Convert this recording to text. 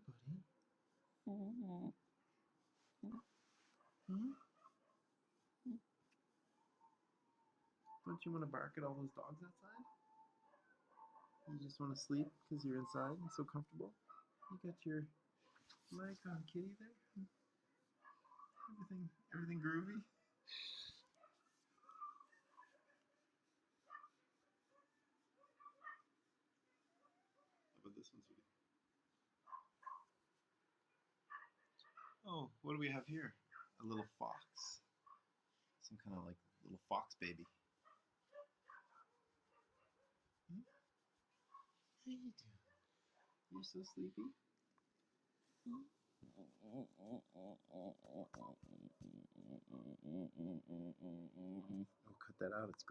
buddy. Mm-hmm. Hmm? Don't you want to bark at all those dogs outside? You just want to sleep because you're inside and so comfortable? You got your leg on kitty there? Everything groovy? How about this one, sweetie? Oh, what do we have here? A little fox. Some kind of like little fox baby. Hmm? How you doing? You're so sleepy? Hmm? Oh, cut that out. It's